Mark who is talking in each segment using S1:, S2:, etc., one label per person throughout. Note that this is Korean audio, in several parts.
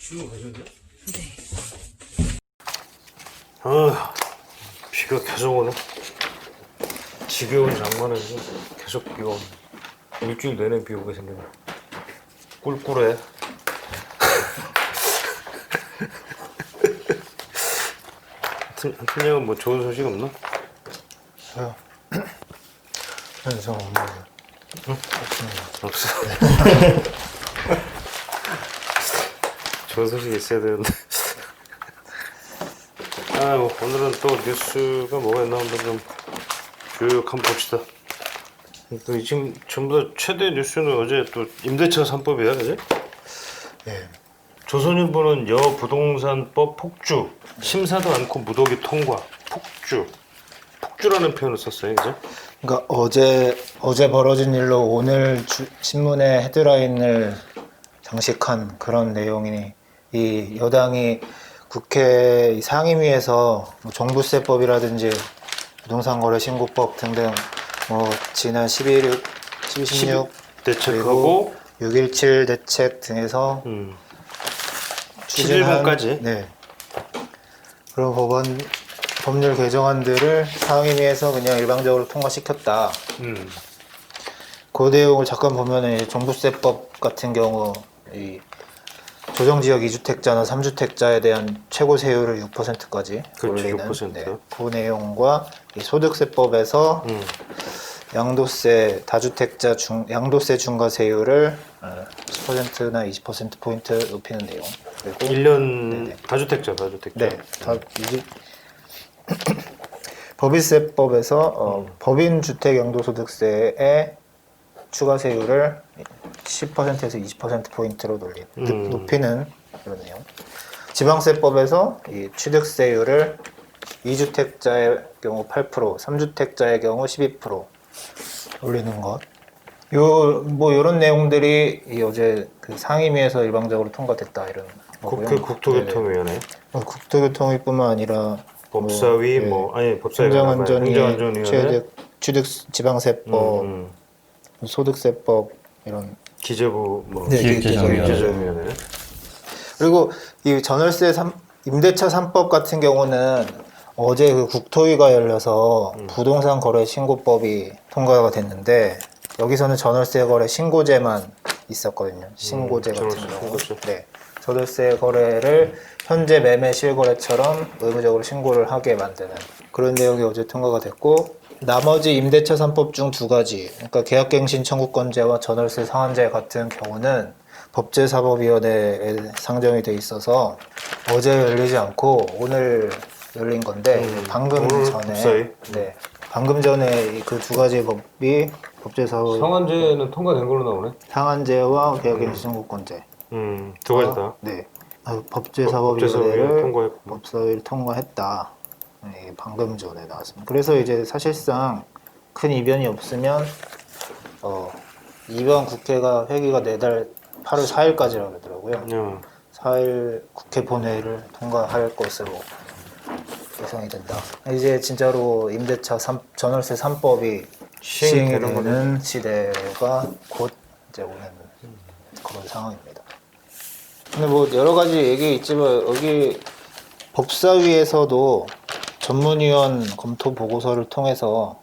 S1: 지금 가셔야 돼요?
S2: 네.
S1: 아, 비가 계속 오네. 지겨운 장마에서 계속 비가 오네. 일주일 내내 비 오게 생겼네. 꿀꿀해. 한팀장은 뭐 좋은 소식 없나?
S3: 저요? 아니, 저 없는데.
S1: 응? 없어. 좋은 소식 있어야 되는데. 아, 뭐 오늘은 또 뉴스가 뭐가 있나 한번 좀 쭉 한번 봅시다. 또 지금 전부 다 최대 뉴스는 어제 또 임대차 3법이야, 그지?
S3: 예.
S1: 조선일보는 여부동산법 폭주, 심사도 않고 무더기 통과, 폭주. 폭주라는 표현을 썼어요, 그죠?
S3: 그러니까 어제 벌어진 일로 오늘 신문의 헤드라인을 장식한 그런 내용이니, 이 여당이 국회 이 상임위에서 뭐 종부세법이라든지 부동산거래 신고법 등등 뭐 지난 11, 16
S1: 대책하고
S3: 6.17 대책 등에서
S1: 11번까지.
S3: 네. 그런 법률 개정안들을 상임위에서 그냥 일방적으로 통과시켰다. 그 내용을 잠깐 보면은 이제 종부세법 같은 경우 이 조정지역 2주택자나 3주택자에 대한 최고 세율을 6%까지
S1: 그렇죠,
S3: 올리는
S1: 6%.
S3: 네, 그 내용과 이 소득세법에서 양도세 다주택자 양도세 중과 세율을 10%나 20% 포인트 높이는 내용. 그리고
S1: 1년
S3: 네네.
S1: 다주택자.
S3: 네, 법인세법에서 법인 주택 양도소득세의 추가 세율을 10%에서 20% 포인트로 높이는 그런 내용. 지방세법에서 이 취득세율을 2주택자의 경우 8%, 3주택자의 경우 12% 올리는 것. 뭐 이런 내용들이 어제 그 상임위에서 일방적으로 통과됐다 이런 거고요.
S1: 국회 국토교통위원회,
S3: 국토교통위뿐만 아니라
S1: 법사위, 법사위,
S3: 행정안전위, 취득 지방세법, 소득세법 이런
S1: 기재부,
S3: 기획재정위원회.
S1: 기재정위원회.
S3: 그리고 이 전월세 임대차 3법 같은 경우는 어제 그 국토위가 열려서 부동산 거래 신고법이 통과가 됐는데 여기서는 전월세 거래 신고제만 있었거든요. 신고제 같은 경우.
S1: 신고제.
S3: 네. 전월세 거래를 현재 매매 실거래처럼 의무적으로 신고를 하게 만드는 그런 내용이 어제 통과가 됐고, 나머지 임대차 3법 중 두 가지, 그러니까 계약갱신 청구권제와 전월세 상한제 같은 경우는 법제사법위원회에 상정이 돼 있어서 어제 열리지 않고 오늘 열린 건데 방금 전에 그 두 가지 법이 법제사법
S1: 상한제는 통과된 걸로 나오네.
S3: 상한제와 계약갱신 청구권제
S1: 두 가지 다.
S3: 네. 법제사법위원회를
S1: 통과했고.
S3: 법사위를 통과했다. 네, 방금 전에 나왔습니다. 그래서 이제 사실상 큰 이변이 없으면 이번 국회가 회기가 내달 8월 4일까지라고 그러더라고요. 4일 국회 본회의를 통과할 것으로 예상이 된다. 이제 진짜로 임대차 전월세 3법이 시행이 되는 시대가 곧 이제 오는 그런 상황입니다. 근데 뭐 여러 가지 얘기 있지만 여기 법사위에서도 전문위원 검토 보고서를 통해서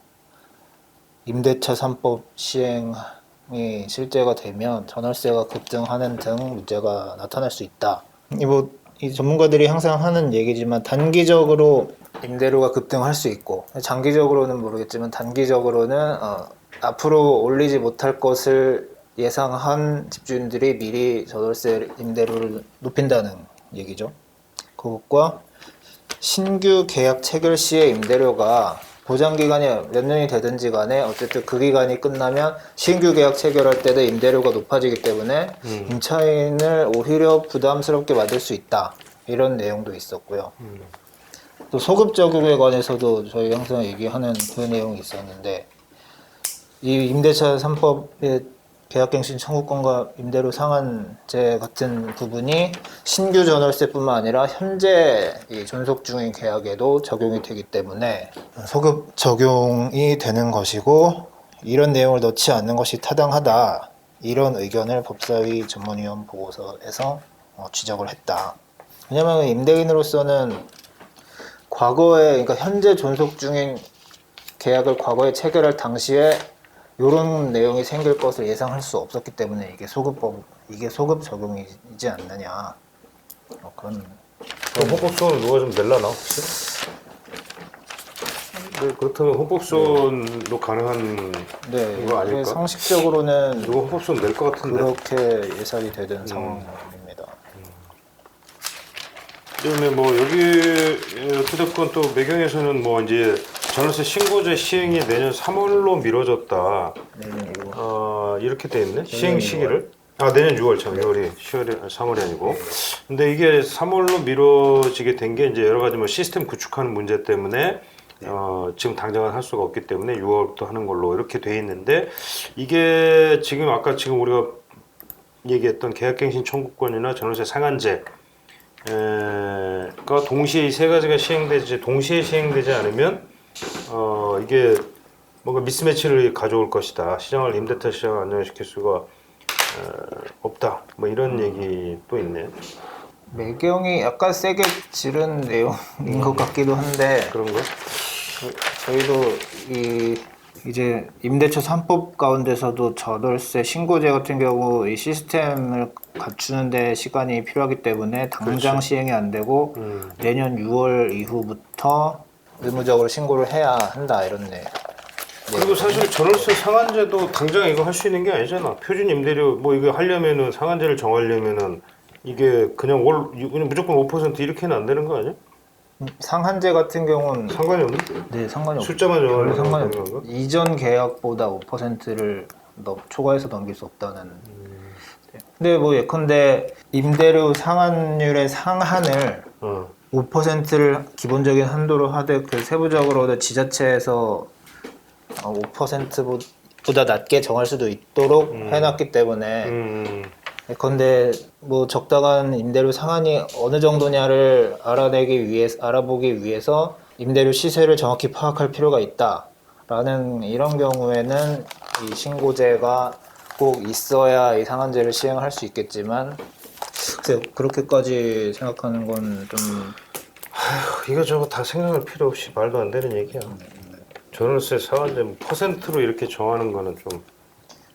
S3: 임대차 3법 시행이 실제가 되면 전월세가 급등하는 등 문제가 나타날 수 있다. 이 전문가들이 항상 하는 얘기지만 단기적으로 임대료가 급등할 수 있고 장기적으로는 모르겠지만 단기적으로는 앞으로 올리지 못할 것을 예상한 집주인들이 미리 전월세 임대료를 높인다는 얘기죠. 그것과 신규 계약 체결 시의 임대료가 보장 기간이 몇 년이 되든지 간에 어쨌든 그 기간이 끝나면 신규 계약 체결할 때도 임대료가 높아지기 때문에 임차인을 오히려 부담스럽게 만들 수 있다. 이런 내용도 있었고요. 또 소급 적용에 관해서도 저희 항상 얘기하는 그 내용이 있었는데 이 임대차 3법의 계약갱신 청구권과 임대료 상한제 같은 부분이 신규 전월세뿐만 아니라 현재 존속 중인 계약에도 적용이 되기 때문에 소급 적용이 되는 것이고 이런 내용을 넣지 않는 것이 타당하다. 이런 의견을 법사위 전문위원 보고서에서 지적을 했다. 왜냐면 임대인으로서는 과거에, 그러니까 현재 존속 중인 계약을 과거에 체결할 당시에 이런 내용이 생길 것을 예상할 수 없었기 때문에 이게 소급 적용이지 않느냐. 그런
S1: 그럼 헌법소원을 누가 좀 낼라나 혹시? 네, 그렇다면 헌법소원도 가능한
S3: 네,
S1: 이거 아닐까?
S3: 상식적으로는
S1: 누가 헌법소원 낼 것 같은데.
S3: 그렇게 예상이 되는 상황입니다.
S1: 그다음에 뭐 여기 어찌됐건 또 매경에서는 뭐 이제 전월세 신고제 시행이 내년 3월로 미뤄졌다.
S3: 내년 6월.
S1: 이렇게 돼 있네. 시행 시기를. 내년 6월 참 6월이 10월이 3월이 아니고. 근데 이게 3월로 미뤄지게 된 게 이제 여러 가지 뭐 시스템 구축하는 문제 때문에 지금 당장은 할 수가 없기 때문에 6월부터 하는 걸로 이렇게 돼 있는데 이게 지금 아까 지금 우리가 얘기했던 계약갱신 청구권이나 전월세 상한제 가 동시에 이 세 가지가 동시에 시행되지 않으면 이게 뭔가 미스매치를 가져올 것이다. 임대차 시장을 안정시킬 수가 없다. 뭐 이런 얘기 또 있네.
S3: 매경이 약간 세게 지른 내용인 것 같기도 한데
S1: 그런 거?
S3: 저희도 이제 임대차 3법 가운데서도 전월세 신고제 같은 경우 이 시스템을 갖추는 데 시간이 필요하기 때문에 당장
S1: 그렇지.
S3: 시행이 안 되고 내년 6월 이후부터 의무적으로 신고를 해야 한다 이런
S1: 그리고 사실 전월세 상한제도 당장 이거 할 수 있는 게 아니잖아. 표준 임대료 뭐 이거 하려면은 상한제를 정하려면은 이게 그냥 그냥 무조건 5% 이렇게는 안 되는 거 아니야?
S3: 상한제 같은 경우는
S1: 상관이 없네.
S3: 네, 상관이 없어요.
S1: 숫자만
S3: 별로
S1: 정하려면
S3: 상관이
S1: 되는
S3: 없어요.
S1: 건가?
S3: 이전 계약보다 5%를 초과해서 넘길 수 없다는. 근데 뭐 예컨대 임대료 상한율의 상한을
S1: 어.
S3: 5%를 기본적인 한도로 하되 그 세부적으로 지자체에서 5%보다 낮게 정할 수도 있도록 해놨기 때문에 예컨대 뭐 적당한 임대료 상한이 어느 정도냐를 알아보기 위해서 임대료 시세를 정확히 파악할 필요가 있다라는 이런 경우에는 이 신고제가 꼭 있어야 이 상한제를 시행할 수 있겠지만 그렇게까지 생각하는 건 좀
S1: 이거저거 다 생각할 필요 없이 말도 안 되는 얘기야. 전월세 상한제 뭐 퍼센트로 이렇게 정하는 거는 좀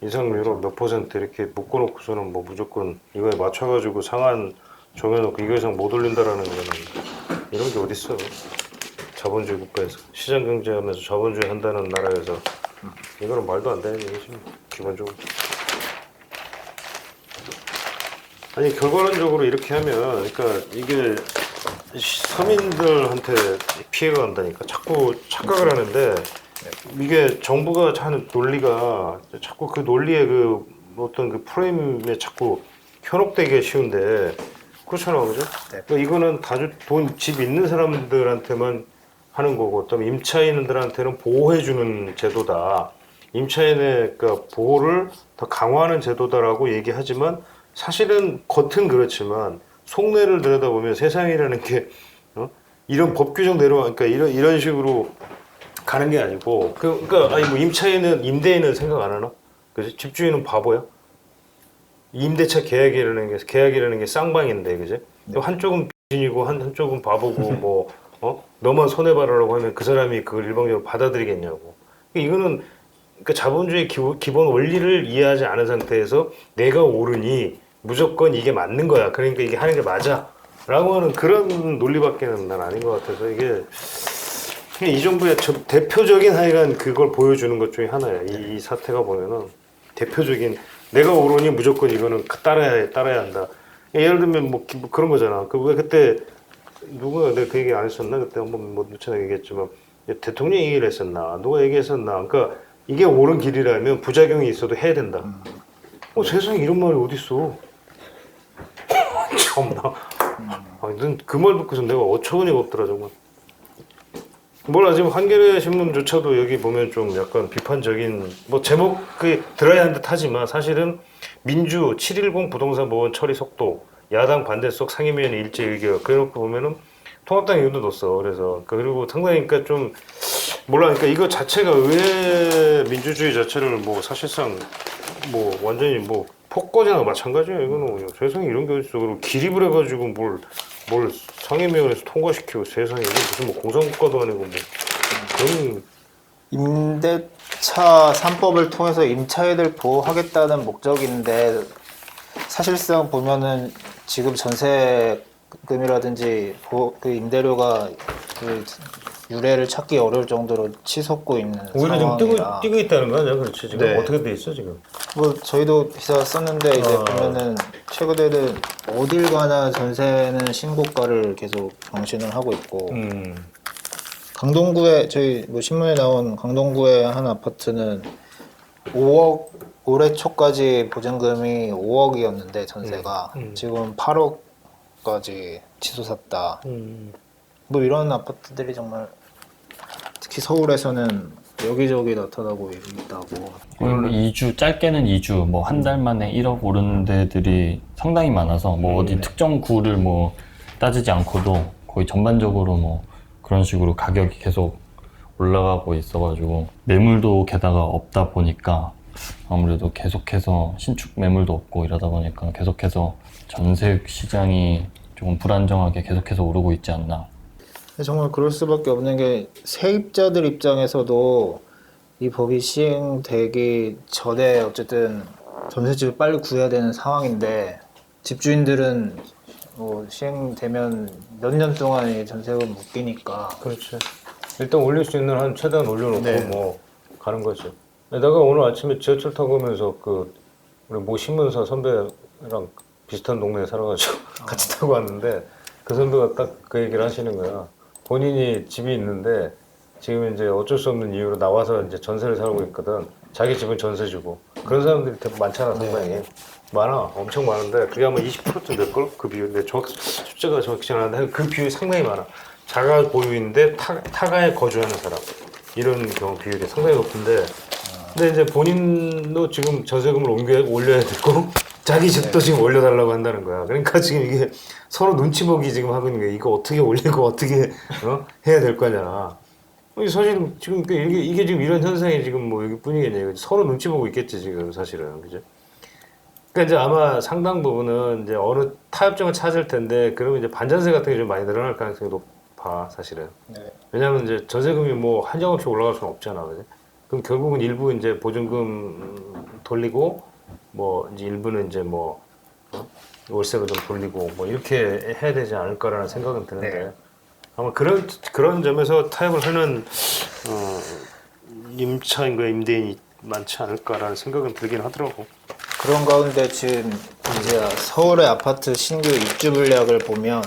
S1: 인상률로 몇 퍼센트 이렇게 묶어놓고서는 뭐 무조건 이거에 맞춰가지고 상한 정해놓고 이거 이상 못 올린다라는 거는 이런 게 어딨어. 자본주의 국가에서 시장 경제하면서 자본주의 한다는 나라에서 이거는 말도 안 되는 얘기지 기본적으로. 아니 결과론적으로 이렇게 하면 그러니까 이게 서민들한테 피해가 간다니까 자꾸 착각을 하는데 이게 정부가 하는 논리가 자꾸 그 논리의 그 어떤 그 프레임에 자꾸 현혹되기 쉬운데 그렇잖아, 그죠?
S3: 네.
S1: 그러니까 이거는 집 있는 사람들한테만 하는 거고, 어떤 임차인들한테는 보호해주는 제도다. 임차인의 그 보호를 더 강화하는 제도다라고 얘기하지만 사실은 겉은 그렇지만 속내를 들여다보면 세상이라는 게 이런 법 규정 내려와, 그러니까 이런 식으로 가는 게 아니고, 그러니까 아니 뭐 임대인은 생각 안 하나? 그지? 집주인은 바보야? 임대차 계약이라는 게 쌍방인데, 그지? 한쪽은 빚이고 한쪽은 바보고 뭐 너만 손해 봐라라고 하면 그 사람이 그걸 일방적으로 받아들이겠냐고. 이거는 그러니까 자본주의 기본 원리를 이해하지 않은 상태에서 내가 옳으니 무조건 이게 맞는 거야. 그러니까 이게 하는 게 맞아. 라고 하는 그런 논리밖에는 난 아닌 것 같아서 이게 그냥 이 정부의 대표적인 하여간 그걸 보여주는 것 중에 하나야. 이 사태가 보면은 대표적인 내가 옳으니 무조건 이거는 따라야 한다. 예를 들면 뭐 그런 거잖아. 왜 그때 누가 내가 그 얘기 안 했었나? 그때 한번 뭐 누차 얘기했지만 대통령이 얘기를 했었나? 누가 얘기했었나? 그러니까 이게 옳은 길이라면 부작용이 있어도 해야 된다. 세상에 이런 말이 어딨어? 참나. 넌 그 말 듣고서 내가 어처구니가 없더라 정말. 몰라 지금 한겨레 신문조차도 여기 보면 좀 약간 비판적인 뭐 제목이 드라이한 듯하지만 사실은 민주 710 부동산 법원 처리 속도 야당 반대 속 상임위원회 일제 의결 그래놓고 보면은 통합당 의원도 넣었어. 그래서 그리고 상당히 그러니까 좀 몰라. 그러니까 이거 자체가 의회 민주주의 자체를 뭐 사실상 뭐 완전히 뭐 폭거제나 마찬가지야. 이거는 그냥 세상에 이런 게 어딨어. 그리고 기립을 해가지고 뭘 상임위원회에서 통과시키고 세상에 이게 무슨 뭐 공산국가도 아니고 뭐 그런
S3: 임대차 3법을 통해서 임차인을 보호하겠다는 목적인데 사실상 보면은 지금 전세금이라든지 그 임대료가 그 유례를 찾기 어려울 정도로 치솟고 있는
S1: 오히려 지금
S3: 상황이라
S1: 뛰고 있다는 거 아니야? 그렇지 지금
S3: 네.
S1: 어떻게 돼 있어 지금?
S3: 뭐 저희도 기사 썼는데 이제 보면은 최근에는 어딜 가나 전세는 신고가를 계속 경신을 하고 있고 강동구에 저희 뭐 신문에 나온 강동구의 한 아파트는 5억 올해 초까지 보증금이 5억이었는데 전세가 지금 8억까지 치솟았다. 뭐 이런 아파트들이 정말 특히 서울에서는 여기저기 나타나고 있다고.
S2: 거의 뭐 2주, 짧게는 2주, 뭐 한 달 만에 1억 오르는 데들이 상당히 많아서 뭐 어디 특정 구를 뭐 따지지 않고도 거의 전반적으로 뭐 그런 식으로 가격이 계속 올라가고 있어가지고 매물도 게다가 없다 보니까 아무래도 계속해서 신축 매물도 없고 이러다 보니까 계속해서 전세 시장이 조금 불안정하게 계속해서 오르고 있지 않나.
S3: 정말 그럴 수밖에 없는 게 세입자들 입장에서도 이 법이 시행되기 전에 어쨌든 전세집을 빨리 구해야 되는 상황인데 집주인들은 뭐 시행되면 몇 년 동안 이 전세금 못 끼니까
S1: 그렇지. 일단 올릴 수 있는 한 최대한 올려놓고
S3: 네.
S1: 뭐 가는 거지. 내가 오늘 아침에 지하철 타고 오면서 그 우리 모 신문사 선배랑 비슷한 동네에 살아가지고 같이 타고 왔는데 그 선배가 딱 그 얘기를 하시는 거야. 본인이 집이 있는데 지금 이제 어쩔 수 없는 이유로 나와서 이제 전세를 살고 있거든. 자기 집은 전세 주고 그런 사람들이 되게 많잖아 상당히. 많아. 엄청 많은데 그게 아마 20%쯤 될걸? 그 비율. 내 숫자가 정확히 않았는데 그 비율이 상당히 많아. 자가 보유인데 타가에 거주하는 사람. 이런 경우 비율이 상당히 높은데 근데 이제 본인도 지금 전세금을 올려야 되고 자기 집도 지금 올려달라고 한다는 거야. 그러니까 지금 이게 서로 눈치 보기 지금 하고 있는 거야. 이거 어떻게 올리고 어떻게 해야 될 거냐. 사실 지금 이게 지금 이런 현상이 지금 뭐 여기뿐이겠냐. 서로 눈치 보고 있겠지 지금 사실은 그죠? 그러니까 이제 아마 상당 부분은 이제 어느 타협점을 찾을 텐데 그러면 이제 반전세 같은 게 좀 많이 늘어날 가능성이 높아 사실은.
S3: 네.
S1: 왜냐하면 이제 전세금이 뭐 한정없이 올라갈 수는 없잖아, 그지? 그럼 결국은 일부 이제 보증금 돌리고 뭐 이제 일부는 이제 뭐 월세로 좀 돌리고 뭐 이렇게 해야 되지 않을까라는 생각은 드는데
S3: 네.
S1: 아마 그런 점에서 타협을 하는 임차인과 임대인이 많지 않을까라는 생각은 들긴 하더라고.
S3: 그런 가운데 지금 이제 서울의 아파트 신규 입주 물량을 보면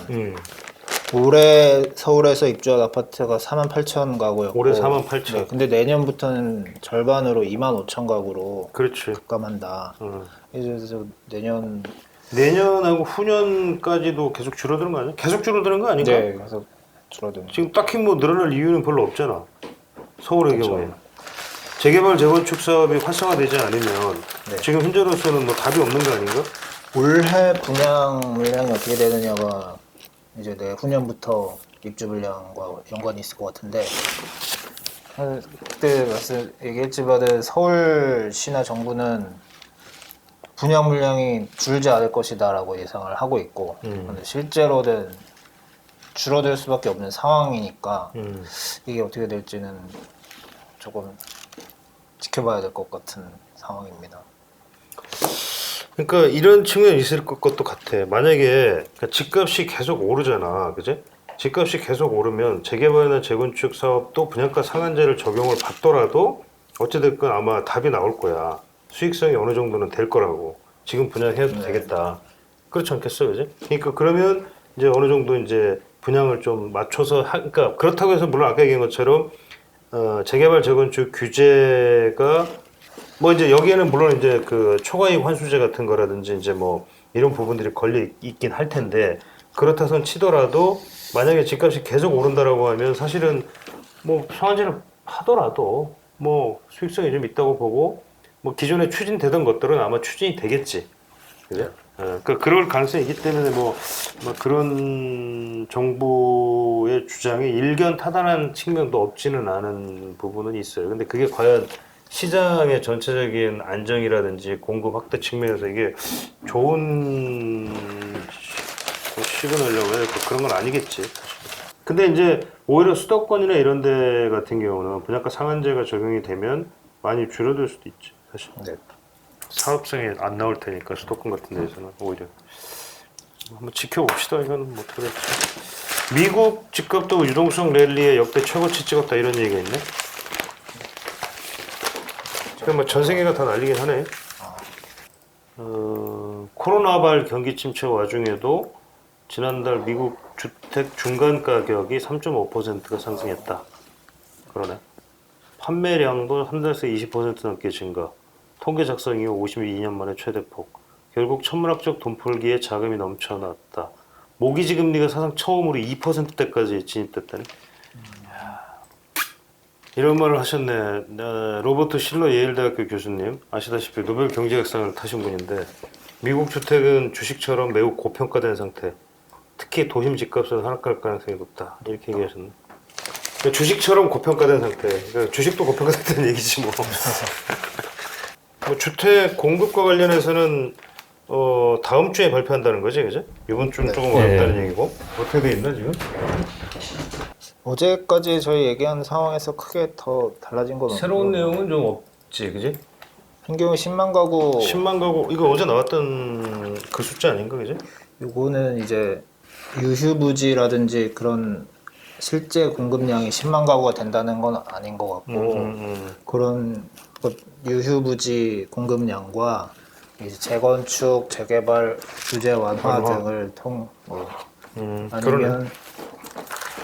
S3: 올해 서울에서 입주한 아파트가 48,000 가구였고
S1: 올해 48,000.
S3: 네, 근데 내년부터는 절반으로 25,000 가구로
S1: 그렇지.
S3: 급감한다. 이제
S1: 내년하고 후년까지도 계속 줄어드는 거 아니야? 계속 줄어드는 거 아닌가?
S3: 네, 그래서 줄어드는.
S1: 지금 딱히 뭐 늘어날 이유는 별로 없잖아. 서울의
S3: 그렇죠.
S1: 경우에. 재개발 재건축 사업이 활성화되지 않으면
S3: 네.
S1: 지금 현재로서는 뭐 답이 없는 거 아닌가?
S3: 올해 분양 물량이 어떻게 되느냐가 이제 내후년부터 입주 물량과 연관이 있을 것 같은데 그때 얘기했지만 서울시나 정부는 분양 물량이 줄지 않을 것이다라고 예상을 하고 있고 근데 실제로는 줄어들 수밖에 없는 상황이니까 이게 어떻게 될지는 조금 지켜봐야 될 것 같은 상황입니다.
S1: 그러니까 이런 측면이 있을 것도 같아. 만약에 집값이 계속 오르잖아, 그지? 집값이 계속 오르면 재개발이나 재건축 사업도 분양가 상한제를 적용을 받더라도 어찌됐건 아마 답이 나올 거야. 수익성이 어느 정도는 될 거라고. 지금 분양해도 되겠다. 그렇지 않겠어, 그지? 그러니까 그러면 이제 어느 정도 이제 분양을 좀 맞춰서 그러니까 그렇다고 해서 물론 아까 얘기한 것처럼 재개발 재건축 규제가 뭐 이제 여기에는 물론 이제 그 초과이익 환수제 같은 거라든지 이제 뭐 이런 부분들이 걸려 있긴 할 텐데 그렇다 손 치더라도 만약에 집값이 계속 오른다라고 하면 사실은 뭐 상한제를 하더라도 뭐 수익성이 좀 있다고 보고 뭐 기존에 추진되던 것들은 아마 추진이 되겠지. 그죠? 그러니까 그럴 가능성이 있기 때문에 뭐 그런 정부의 주장이 일견 타당한 측면도 없지는 않은 부분은 있어요. 근데 그게 과연 시장의 전체적인 안정이라든지 공급 확대 측면에서 이게 좋은 시그널이라고 해야 될까? 그런 건 아니겠지. 근데 이제 오히려 수도권이나 이런 데 같은 경우는 분양가 상한제가 적용이 되면 많이 줄어들 수도 있지, 사실.
S3: 네.
S1: 사업성이 안 나올 테니까 수도권 같은 데에서는 오히려 한번 지켜봅시다. 이거는 뭐 어떻게 될지. 미국 집값도 유동성 랠리에 역대 최고치 찍었다 이런 얘기가 있네. 지금 뭐 전 세계가 다 난리긴 하네. 코로나발 경기 침체 와중에도 지난달 미국 주택 중간 가격이 3.5%가 상승했다. 그러네. 판매량도 한 달 새에 20% 넘게 증가. 통계 작성 이후 52년 만에 최대폭. 결국 천문학적 돈풀기에 자금이 넘쳐났다. 모기지 금리가 사상 처음으로 2%대까지 진입됐다니. 이런 말을 하셨네. 로버트 실러 예일대학교 교수님. 아시다시피 노벨 경제학상을 타신 분인데 미국 주택은 주식처럼 매우 고평가된 상태. 특히 도심 집값은 하락할 가능성이 높다. 이렇게 얘기하셨네. 그러니까 주식처럼 고평가된 상태. 그러니까 주식도 고평가됐다는 얘기지 뭐. 뭐 주택 공급과 관련해서는 다음 주에 발표한다는 거지, 그죠? 이번 주는 조금 어렵다는 얘기고. 어떻게 돼 있나 지금?
S3: 어제까지 저희 얘기한 상황에서 크게 더 달라진 건
S1: 새로운
S3: 없고요.
S1: 내용은 좀 없지, 그지?
S3: 평균 10만 가구
S1: 10만 가구 이거 어제 나왔던 그 숫자 아닌가, 그지?
S3: 요거는 이제 유휴부지라든지 그런 실제 공급량이 10만 가구가 된다는 건 아닌 것 같고 그런 유휴부지 공급량과 이제 재건축, 재개발 규제 완화 등을 아니면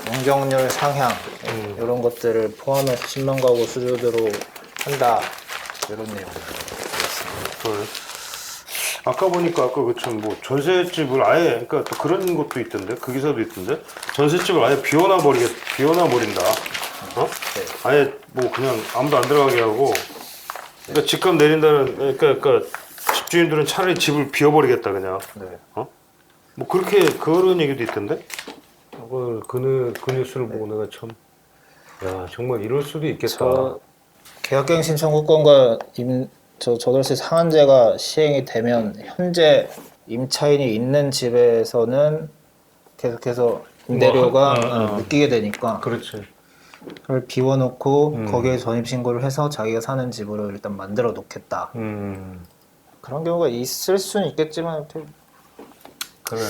S3: 용적률 상향 이런 것들을 포함해서 10만 가구 수준으로 한다 이런 내용입니다.
S1: 그래. 아까 보니까 아까 그참 뭐 전셋집을 아예 그러니까 또 그런 것도 있던데 그 기사도 있던데 전셋집을 아예 비워놔 버린다.
S3: 네.
S1: 아예 뭐 그냥 아무도 안 들어가게 하고 그러니까 집값 내린다는 그러니까 집주인들은 차라리 집을 비워버리겠다 그냥.
S3: 네.
S1: 뭐 그렇게 그런 얘기도 있던데. 그 뉴스를 보고 내가 참 야 정말 이럴 수도 있겠다.
S3: 계약갱신 청구권과 저돌세 상한제가 시행이 되면 현재 임차인이 있는 집에서는 계속해서 임대료가 느끼게 되니까
S1: 그렇지.
S3: 그걸 비워놓고 거기에 전입신고를 해서 자기가 사는 집으로 일단 만들어 놓겠다. 그런 경우가 있을 수는 있겠지만
S1: 그래.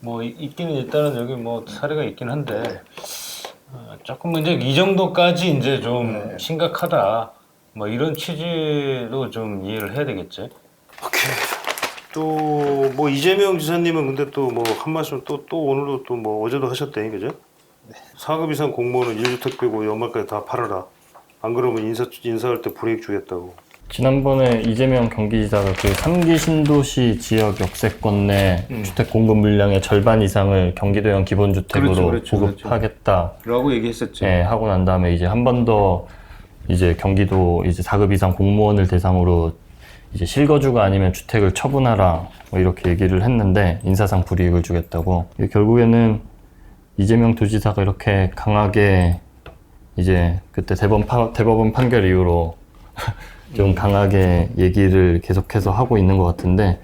S1: 뭐 있기는 일단은 여기 뭐 사례가 있긴 한데 조금 이제 이 정도까지 이제 좀 심각하다. 뭐 이런 취지로 좀 이해를 해야 되겠지. 오케이. 또 뭐 이재명 지사님은 근데 또 뭐 한 말씀 또 오늘도 또 뭐 어제도 하셨대, 그죠?
S3: 네.
S1: 4급 이상 공무원은 1주택 빼고 연말까지 다 팔아라. 안 그러면 인사할 때 불이익 주겠다고.
S2: 지난번에 이재명 경기지사가 그 3기 신도시 지역 역세권 내 주택 공급 물량의 절반 이상을 경기도형 기본주택으로
S1: 그렇죠.
S2: 보급하겠다.
S1: 라고 얘기했었죠.
S2: 예, 하고 난 다음에 이제 한 번 더 이제 경기도 이제 4급 이상 공무원을 대상으로 이제 실거주가 아니면 주택을 처분하라 뭐 이렇게 얘기를 했는데 인사상 불이익을 주겠다고. 결국에는 이재명 도지사가 이렇게 강하게 이제 그때 대법원 판결 이후로 좀 강하게 얘기를 계속해서 하고 있는 것 같은데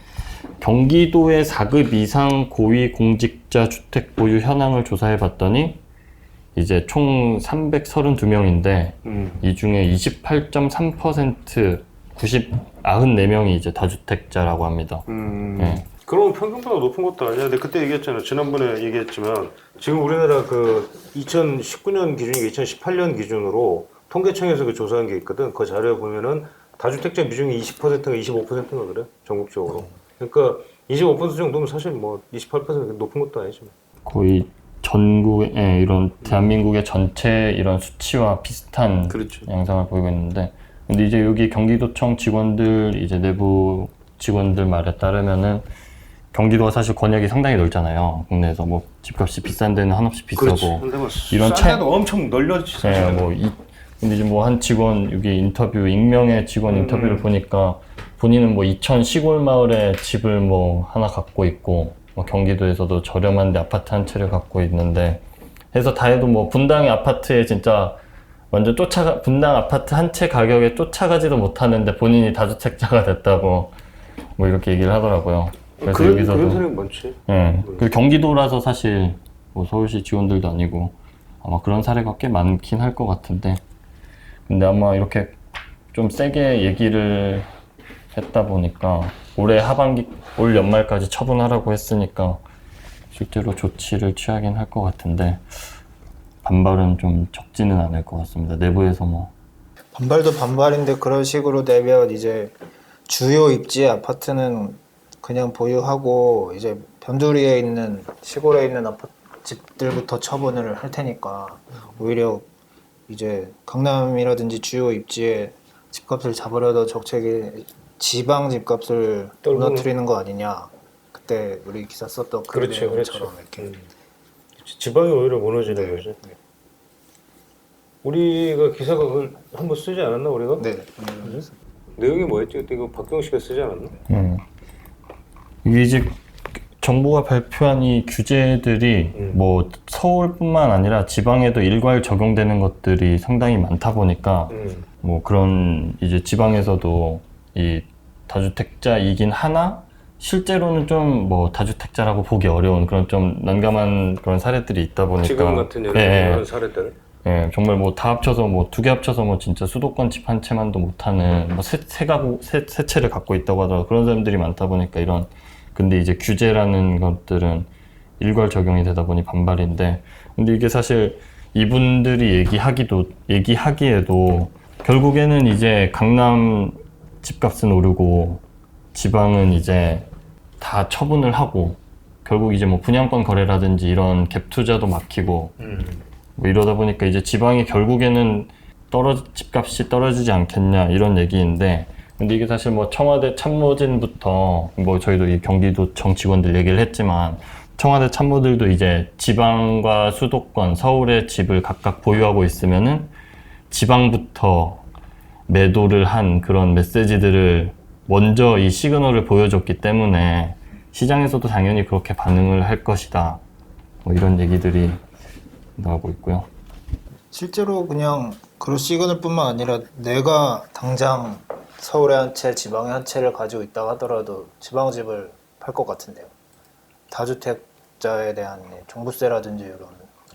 S2: 경기도의 4급 이상 고위 공직자 주택 보유 현황을 조사해 봤더니 이제 총 332명인데 이 중에 28.3% 94명이 이제 다주택자라고 합니다. 네.
S1: 그럼 평균보다 높은 것도 아니야. 근데 그때 얘기했잖아. 지난번에 얘기했지만 지금 우리나라 그 2019년 기준이 2018년 기준으로 통계청에서 그 조사한 게 있거든. 그 자료에 보면은 다주택자 비중이 20%인가 25%인가 그래. 전국적으로. 그러니까 25% 정도면 사실 뭐 28% 높은 것도 아니지.
S2: 거의 전국의 이런 대한민국의 전체 이런 수치와 비슷한
S1: 그렇죠.
S2: 양상을 보이고 있는데, 근데 이제 여기 경기도청 직원들 이제 내부 직원들 말에 따르면은 경기도가 사실 권역이 상당히 넓잖아요. 국내에서 뭐 집값이 비싼 데는 한없이 비싸고
S1: 그렇지.
S2: 이런
S1: 싼 데도 엄청 널렸지.
S2: 네, 뭐 근데 이제 뭐 한 직원 여기 인터뷰 익명의 직원 인터뷰를 보니까 본인은 뭐 이천 시골 마을에 집을 뭐 하나 갖고 있고 뭐 경기도에서도 저렴한데 아파트 한 채를 갖고 있는데 해서 다 해도 뭐 분당의 아파트에 진짜 완전 분당 아파트 한 채 가격에 쫓아가지도 못하는데 본인이 다주택자가 됐다고 뭐 이렇게 얘기를 하더라고요. 그래서
S1: 그런
S2: 여기서도
S1: 사람이 많지.
S2: 예. 그 경기도라서 사실 뭐 서울시 직원들도 아니고 아마 그런 사례가 꽤 많긴 할 것 같은데 근데 아마 이렇게 좀 세게 얘기를 했다 보니까 올해 하반기 올 연말까지 처분하라고 했으니까 실제로 조치를 취하긴 할 것 같은데 반발은 좀 적지는 않을 것 같습니다. 내부에서 뭐
S3: 반발도 반발인데 그런 식으로 되면 이제 주요 입지의 아파트는 그냥 보유하고 이제 변두리에 있는 시골에 있는 아파트 집들부터 처분을 할 테니까 오히려 이제 강남이라든지 주요 입지에 집값을 잡으려다 정책이 지방 집값을
S1: 떨고.
S3: 무너뜨리는 거 아니냐. 그때 우리 기사 썼던 그
S1: 그렇죠,
S3: 내용처럼
S1: 그렇죠.
S3: 이렇게.
S1: 지방이 오히려 무너지는 거지. 우리가 기사가 그걸 한번 쓰지 않았나 우리가?
S3: 네.
S1: 내용이 뭐였지? 그때 이거 박경식이 쓰지 않았나?
S2: 이게 이제 정부가 발표한 이 규제들이 뭐 서울뿐만 아니라 지방에도 일괄 적용되는 것들이 상당히 많다 보니까 뭐 그런 이제 지방에서도 이 다주택자이긴 하나 실제로는 좀 뭐 다주택자라고 보기 어려운 그런 좀 난감한 그런 사례들이 있다 보니까
S1: 지금 같은 이런 사례들.
S2: 예, 정말 뭐 다 합쳐서 뭐 두 개 합쳐서 뭐 진짜 수도권 집 한 채만도 못하는 뭐 세 채를 갖고 있다고 하더라도 그런 사람들이 많다 보니까 이런 근데 이제 규제라는 것들은 일괄 적용이 되다 보니 반발인데 근데 이게 사실 이분들이 얘기하기에도 결국에는 이제 강남 집값은 오르고 지방은 이제 다 처분을 하고 결국 이제 뭐 분양권 거래라든지 이런 갭 투자도 막히고 뭐 이러다 보니까 이제 지방이 결국에는 집값이 떨어지지 않겠냐 이런 얘기인데 근데 이게 사실 뭐 청와대 참모진부터 뭐 저희도 이 경기도 정치관들 얘기를 했지만 청와대 참모들도 이제 지방과 수도권 서울의 집을 각각 보유하고 있으면은 지방부터 매도를 한 그런 메시지들을 먼저 이 시그널을 보여줬기 때문에 시장에서도 당연히 그렇게 반응을 할 것이다 뭐 이런 얘기들이 나오고 있고요.
S3: 실제로 그냥 그런 시그널뿐만 아니라 내가 당장 서울에 한 채, 지방에 한 채를 가지고 있다 하더라도 지방집을 팔 것 같은데요. 다주택자에 대한 종부세라든지 이런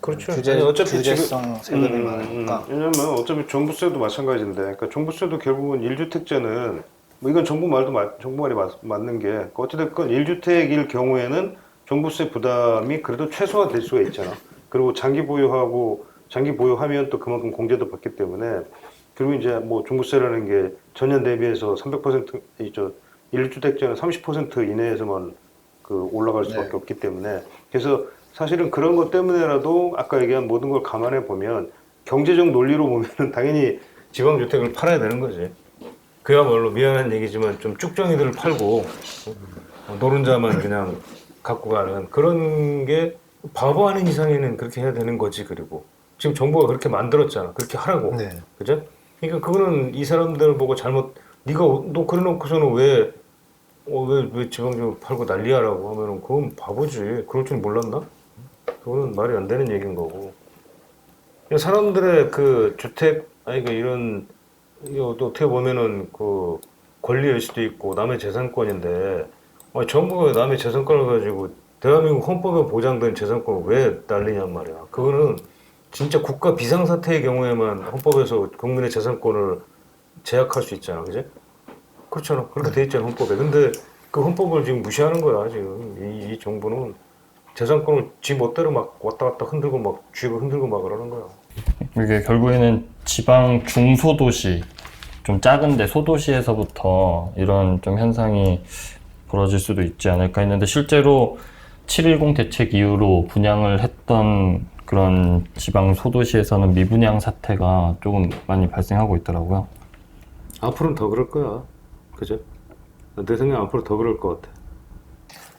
S1: 그렇죠.
S3: 규제,
S1: 아니, 어차피
S3: 규제성 세금이 많으니까.
S1: 왜냐면 어차피 종부세도 마찬가지인데, 그러니까 종부세도 결국은 1주택자는 뭐 이건 정부 말이 맞는 게 어찌됐건 1주택일 경우에는 종부세 부담이 그래도 최소화될 수가 있잖아. 그리고 장기 보유하면 또 그만큼 공제도 받기 때문에 그리고 이제 뭐 종부세라는 게 전년 대비해서 300% 1주택자는 30% 이내에서만 그 올라갈 수밖에
S3: 네.
S1: 없기 때문에 그래서 사실은 그런 것 때문에라도 아까 얘기한 모든 걸 감안해 보면 경제적 논리로 보면은 당연히 지방주택을 팔아야 되는 거지. 그야말로 미안한 얘기지만 좀 쭉정이들을 팔고 노른자만 그냥 갖고 가는 그런 게 바보 아닌 이상에는 그렇게 해야 되는 거지. 그리고 지금 정부가 그렇게 만들었잖아. 그렇게 하라고.
S3: 네.
S1: 그죠? 그러니까 그거는 이 사람들 보고 잘못 너 그래 놓고서는 왜 지방주택 팔고 난리야라고 하면은 그건 바보지. 그럴 줄 몰랐나? 그거는 말이 안 되는 얘기인 거고. 사람들의 그 주택 이런 이거 또 어떻게 보면은 그 권리일 수도 있고 남의 재산권인데 정부가 남의 재산권을 가지고 대한민국 헌법에 보장된 재산권을 왜 날리냔 말이야. 그거는 진짜 국가 비상사태의 경우에만 헌법에서 국민의 재산권을 제약할 수 있잖아, 그지? 그렇잖아. 그렇게 돼 있잖아, 헌법에. 근데 그 헌법을 지금 무시하는 거야, 지금. 이 정부는 재산권을 지 멋대로 막 왔다 갔다 흔들고 막 쥐고 흔들고 막 그러는 거야.
S2: 이게 결국에는 지방 중소도시, 좀 작은데 소도시에서부터 이런 좀 현상이 벌어질 수도 있지 않을까 했는데 실제로 7.10 대책 이후로 분양을 했던 그런 지방 소도시에서는 미분양 사태가 조금 많이 발생하고 있더라고요.
S1: 앞으로는 더 그럴 거야. 그죠? 내 생각엔 앞으로 더 그럴 것 같아.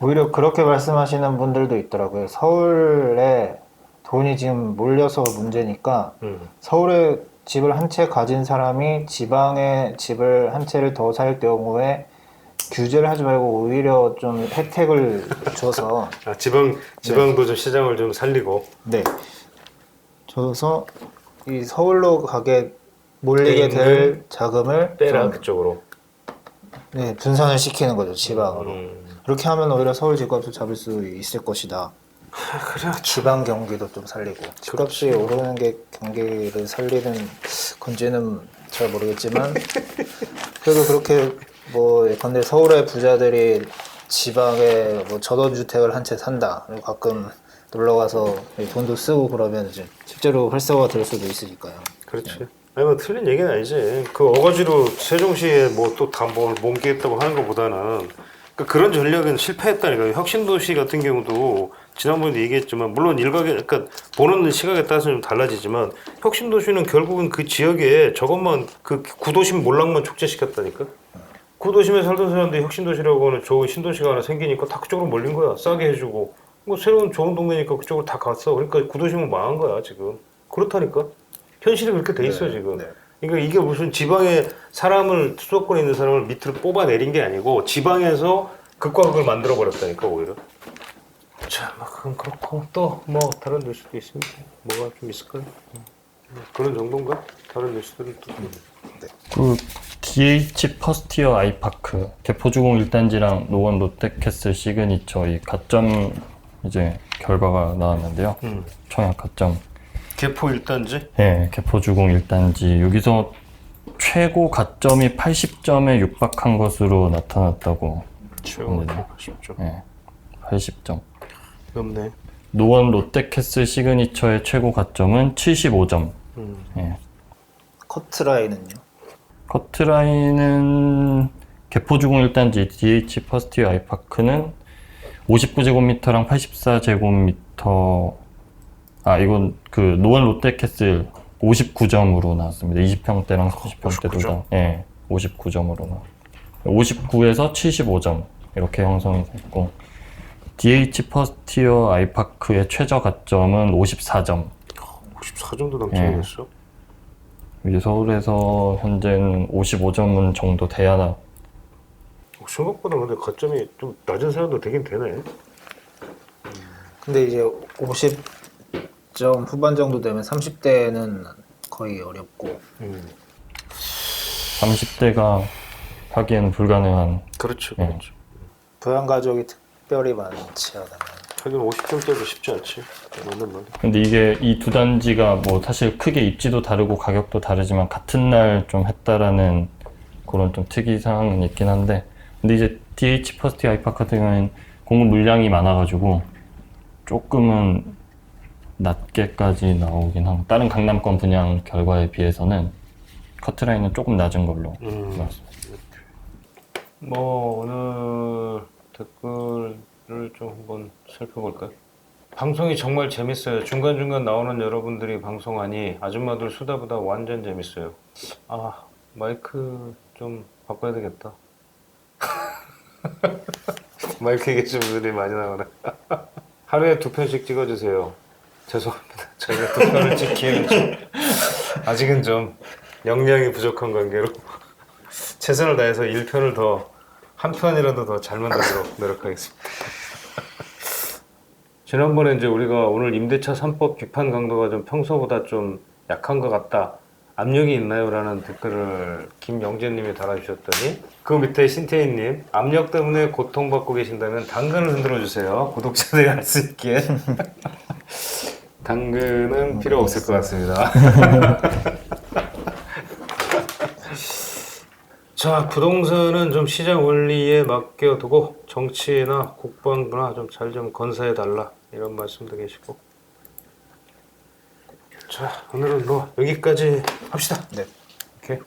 S3: 오히려 그렇게 말씀하시는 분들도 있더라고요. 서울에 돈이 지금 몰려서 문제니까 서울에 집을 한 채 가진 사람이 지방에 집을 한 채를 더 살 경우에 규제를 하지 말고 오히려 좀 혜택을 줘서
S1: 아, 지방도 좀 시장을 좀 살리고.
S3: 네. 줘서 이 서울로 가게 몰리게
S1: 돼
S3: 될
S1: 있는
S3: 자금을
S1: 빼라
S3: 좀,
S1: 그쪽으로.
S3: 네, 분산을 시키는 거죠, 지방으로.
S1: 음.
S3: 그렇게 하면 오히려 서울 집값을 잡을 수 있을 것이다.
S1: 그래.
S3: 지방 경기도 좀 살리고 집값이 오르는 게 경기를 살리는 건지는 잘 모르겠지만 그래도 그렇게 뭐 예컨대 서울의 부자들이 지방에 뭐 전원주택을 한 채 산다 그리고 가끔 놀러 가서 돈도 쓰고 그러면 이제 실제로 활성화가 될 수도 있으니까요.
S1: 그렇지. 아니 뭐 틀린 얘기는 아니지. 그 어거지로 세종시에 뭐 또 다 뭘 몽기했다고 하는 것보다는 그런 전략은 실패했다니까. 혁신도시 같은 경우도 지난번에도 얘기했지만 물론 일각에 그러니까 보는 시각에 따라서 좀 달라지지만 혁신도시는 결국은 그 지역에 저것만 그 구도심 몰락만 촉재시켰다니까. 구도심에 살던 사람들이 혁신도시라고 하는 좋은 신도시가 하나 생기니까 다 그쪽으로 몰린 거야. 싸게 해주고 뭐 새로운 좋은 동네니까 그쪽으로 다 갔어. 그러니까 구도심은 망한 거야 지금. 그렇다니까. 현실이 그렇게 돼 있어 지금.
S3: 네.
S1: 그러니까 이게 무슨 지방에 사람을 수도권에 있는 사람을 밑으로 뽑아내린 게 아니고 지방에서 극과 극을 만들어 버렸다니까 오히려. 자, 뭐 그건 그렇고 또 뭐 다른 뉴스도 있습니다. 뭐가 좀 있을까요? 그런 정도인가? 다른 뉴스들은 또.
S2: 그 DH 퍼스티어 아이파크 개포주공 1단지랑 노원 롯데캐슬 시그니처 이 가점 이제 결과가 나왔는데요. 청약 가점.
S1: 개포 1단지?
S2: 예, 개포주공 1단지 여기서 최고 가점이 80점에 육박한 것으로 나타났다고.
S1: 최고
S2: 네.
S1: 80점.
S2: 예, 80점.
S1: 없네.
S2: 노원 롯데캐슬 시그니처의 최고 가점은 75점. 예.
S3: 커트라인은요?
S2: 커트라인은 개포주공 1단지 DH 퍼스티어 아이파크는 59제곱미터랑 84제곱미터 이건 그 노원 롯데캐슬 59점으로 나왔습니다. 20평대랑 30평대도 다 59점으로 나. 59에서 75점 이렇게 형성이 됐고 DH 퍼스티어 아이파크의 최저 가점은 54점.
S1: 54점도 넘게 됐어.
S2: 이제 서울에서 현재는 55점 정도 돼야
S1: 생각보다 근데 가점이 좀 낮은 사람도 되긴 되네.
S3: 근데 이제 50점 후반 정도 되면 30대는 거의 어렵고
S2: 30대가 하기에는 불가능한.
S1: 그렇죠,
S2: 예.
S1: 그렇죠.
S3: 부양가족이 특별히 많지 않으면
S1: 하긴 50점대도 쉽지 않지. 맞는 말이야.
S2: 근데 이게 이 두 단지가 뭐 사실 크게 입지도 다르고 가격도 다르지만 같은 날 좀 했다라는 그런 좀 특이 사항은 있긴 한데 근데 이제 DH 퍼스트 아이파크 같은 경우에는 공급 물량이 많아가지고 조금은 낮게까지 나오긴 하고 다른 강남권 분양 결과에 비해서는 커트라인은 조금 낮은 걸로 나왔습니다.
S1: 뭐 오늘 댓글을 좀 한번 살펴볼까요? 방송이 정말 재밌어요. 중간중간 나오는 여러분들이 방송하니 아줌마들 수다보다 완전 재밌어요. 마이크 좀 바꿔야 되겠다. 마이크에 계신 분들이 많이 나오네. 하루에 2편씩 찍어주세요. 죄송합니다. 저희가 2편을 찍기에는 좀 아직은 좀 역량이 부족한 관계로 최선을 다해서 1편을 더 한 편이라도 더 잘 만들도록 노력하겠습니다. 지난번에 이제 우리가 오늘 임대차 3법 비판 강도가 좀 평소보다 좀 약한 것 같다. 압력이 있나요? 라는 댓글을 김영재님이 달아주셨더니 그 밑에 신태희님 압력 때문에 고통받고 계신다면 당근을 흔들어 주세요. 구독자들이 알 수 있게. 당근은 필요 없을 것 같습니다. 자, 부동산은 좀 시장 원리에 맡겨두고 정치나 국방부나 좀 잘 좀 건사해달라 이런 말씀도 계시고. 자, 오늘은 뭐 여기까지 합시다.
S3: 네.
S1: 오케이.